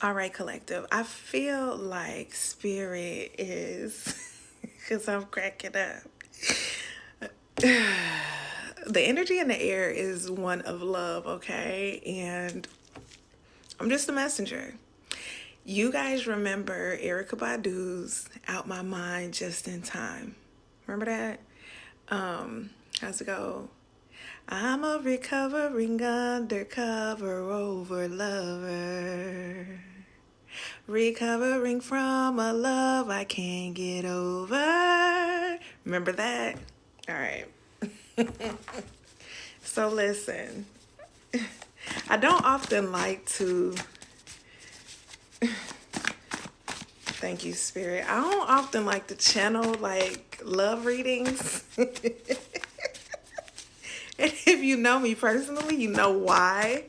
All right, collective. I feel like spirit is, because I'm cracking up. The energy in the air is one of love, okay? And I'm just a messenger. You guys remember Erica Badu's Out My Mind Just in Time. Remember that? How's it go? I'm a recovering undercover over lover. Recovering from a love I can't get over. Remember that? All right. So listen, I don't often like to, thank you, Spirit. I don't often like to channel like love readings. And if you know me personally, you know why.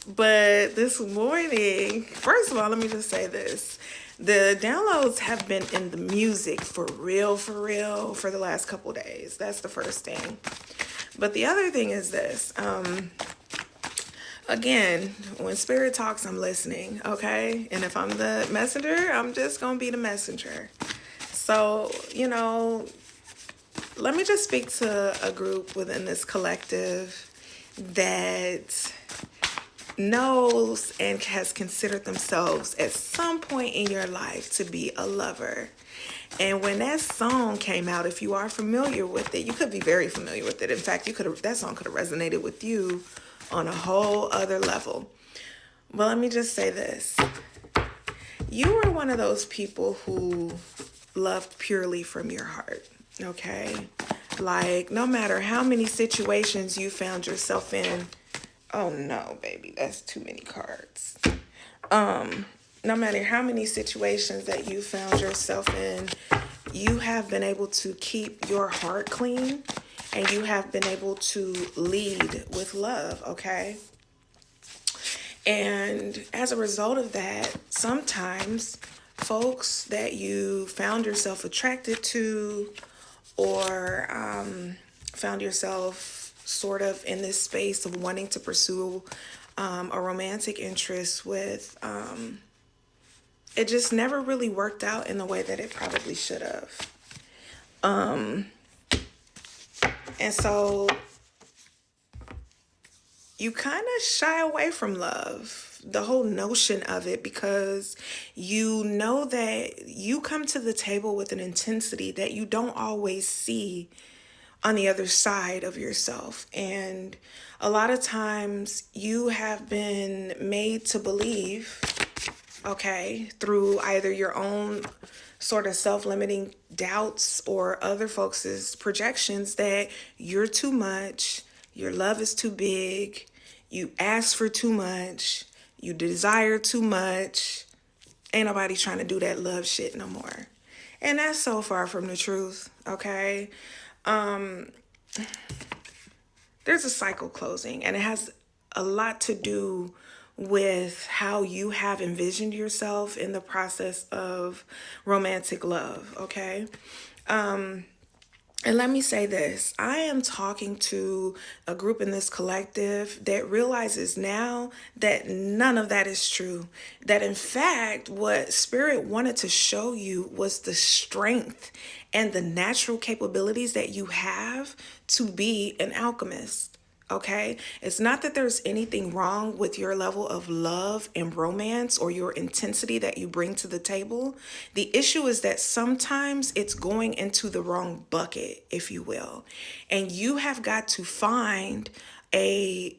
But this morning, first of all, let me just say this. The downloads have been in the music for real, for the last couple days. That's the first thing. But the other thing is this. Again, when Spirit talks, I'm listening, okay? And if I'm the messenger, I'm just going to be the messenger. So, let me just speak to a group within this collective that knows and has considered themselves at some point in your life to be a lover. And when that song came out, if you are familiar with it, you could be very familiar with it. In fact, that song could have resonated with you on a whole other level. But let me just say this. You were one of those people who loved purely from your heart, okay? Like, no matter how many situations you found yourself in, oh no, baby, that's too many cards. No matter how many situations that you found yourself in, you have been able to keep your heart clean and you have been able to lead with love, okay? And as a result of that, sometimes folks that you found yourself attracted to or found yourself sort of in this space of wanting to pursue a romantic interest with, it just never really worked out in the way that it probably should have. And so you kind of shy away from love, the whole notion of it, because you know that you come to the table with an intensity that you don't always see on the other side of yourself. And a lot of times you have been made to believe, okay, through either your own sort of self-limiting doubts or other folks' projections that you're too much, your love is too big, you ask for too much, you desire too much. Ain't nobody trying to do that love shit no more. And that's so far from the truth, okay? There's a cycle closing, and it has a lot to do with how you have envisioned yourself in the process of romantic love, okay? And let me say this, I am talking to a group in this collective that realizes now that none of that is true. That in fact, what Spirit wanted to show you was the strength and the natural capabilities that you have to be an alchemist. Okay, it's not that there's anything wrong with your level of love and romance or your intensity that you bring to the table. The issue is that sometimes it's going into the wrong bucket, if you will. And you have got to find a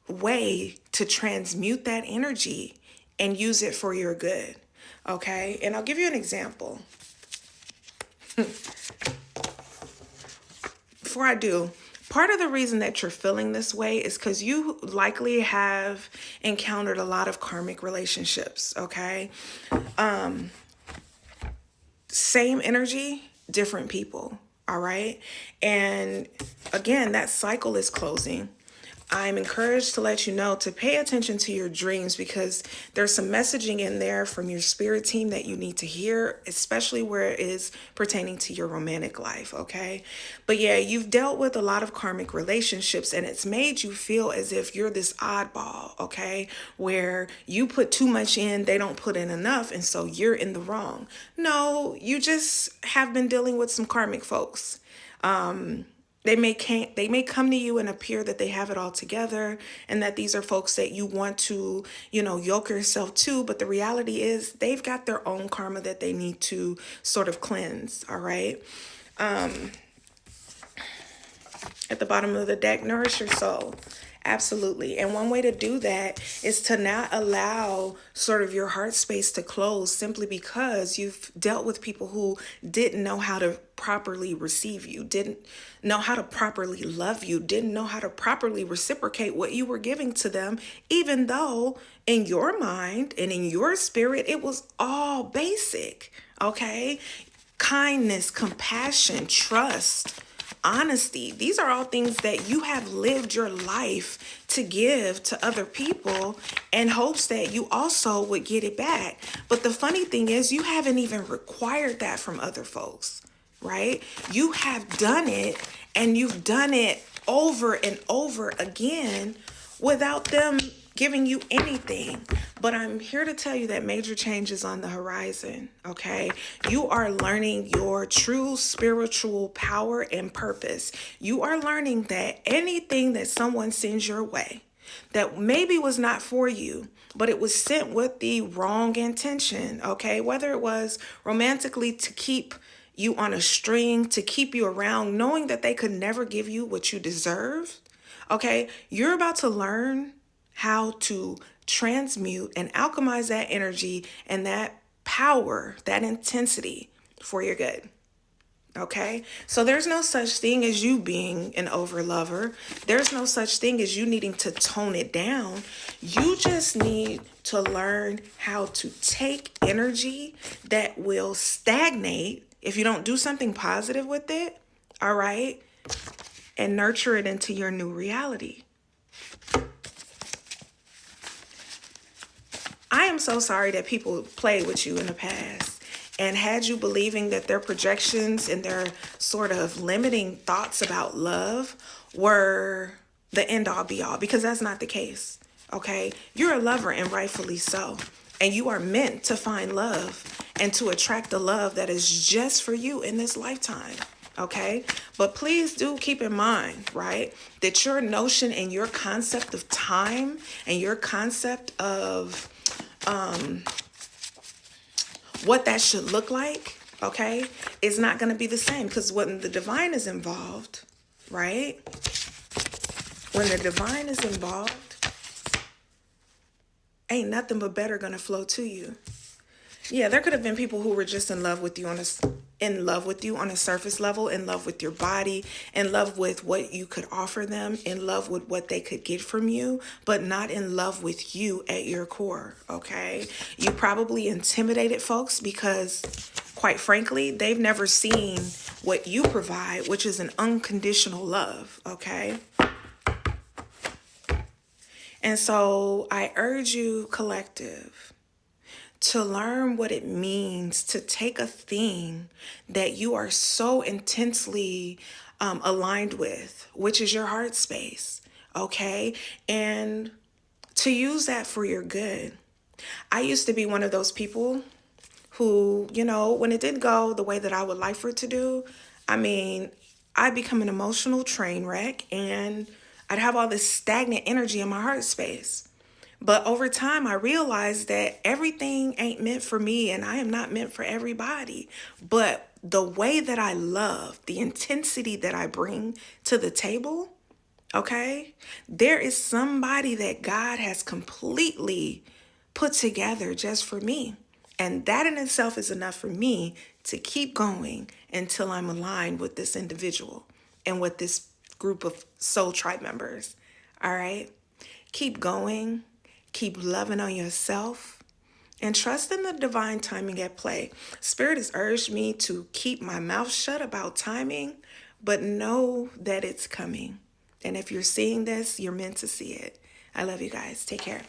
way to transmute that energy and use it for your good. Okay, and I'll give you an example. Before I do, part of the reason that you're feeling this way is because you likely have encountered a lot of karmic relationships, okay? Same energy, different people, all right? And again, that cycle is closing. I'm encouraged to let you know to pay attention to your dreams, because there's some messaging in there from your spirit team that you need to hear, especially where it is pertaining to your romantic life, okay? But yeah, you've dealt with a lot of karmic relationships, and it's made you feel as if you're this oddball, okay? Where you put too much in, they don't put in enough, and so you're in the wrong. No, you just have been dealing with some karmic folks. They may come to you and appear that they have it all together, and that these are folks that you want to, yoke yourself to, but the reality is they've got their own karma that they need to sort of cleanse, all right? At the bottom of the deck, nourish your soul. Absolutely. And one way to do that is to not allow sort of your heart space to close, simply because you've dealt with people who didn't know how to properly receive you, didn't know how to properly love you, didn't know how to properly reciprocate what you were giving to them, even though in your mind and in your spirit, it was all basic, okay? Kindness, compassion, trust, honesty. These are all things that you have lived your life to give to other people in hopes that you also would get it back. But the funny thing is, you haven't even required that from other folks, right? You have done it, and you've done it over and over again without them giving you anything. But I'm here to tell you that major change is on the horizon, okay? You are learning your true spiritual power and purpose. You are learning that anything that someone sends your way that maybe was not for you, but it was sent with the wrong intention, okay? Whether it was romantically to keep you on a string, to keep you around, knowing that they could never give you what you deserve, okay? You're about to learn how to transmute and alchemize that energy and that power, that intensity for your good. Okay? So there's no such thing as you being an overlover. There's no such thing as you needing to tone it down. You just need to learn how to take energy that will stagnate if you don't do something positive with it, all right? And nurture it into your new reality. I am so sorry that people played with you in the past and had you believing that their projections and their sort of limiting thoughts about love were the end all be all, because that's not the case. Okay? You're a lover, and rightfully so. And you are meant to find love and to attract the love that is just for you in this lifetime. Okay? But please do keep in mind, right, that your notion and your concept of time and your concept of what that should look like, okay, is not going to be the same, because when the divine is involved, right, when the divine is involved, ain't nothing but better going to flow to you. Yeah, there could have been people who were just in love with you on a surface level, in love with your body, in love with what you could offer them, in love with what they could get from you, but not in love with you at your core, okay? You probably intimidated folks because, quite frankly, they've never seen what you provide, which is an unconditional love, okay? And so I urge you, collective, to learn what it means to take a thing that you are so intensely aligned with, which is your heart space, okay? And to use that for your good. I used to be one of those people who, when it didn't go the way that I would like for it to do, I'd become an emotional train wreck, and I'd have all this stagnant energy in my heart space. But over time, I realized that everything ain't meant for me, and I am not meant for everybody. But the way that I love, the intensity that I bring to the table, okay, there is somebody that God has completely put together just for me. And that in itself is enough for me to keep going until I'm aligned with this individual and with this group of soul tribe members. All right? Keep going. Keep loving on yourself and trust in the divine timing at play. Spirit has urged me to keep my mouth shut about timing, but know that it's coming. And if you're seeing this, you're meant to see it. I love you guys. Take care.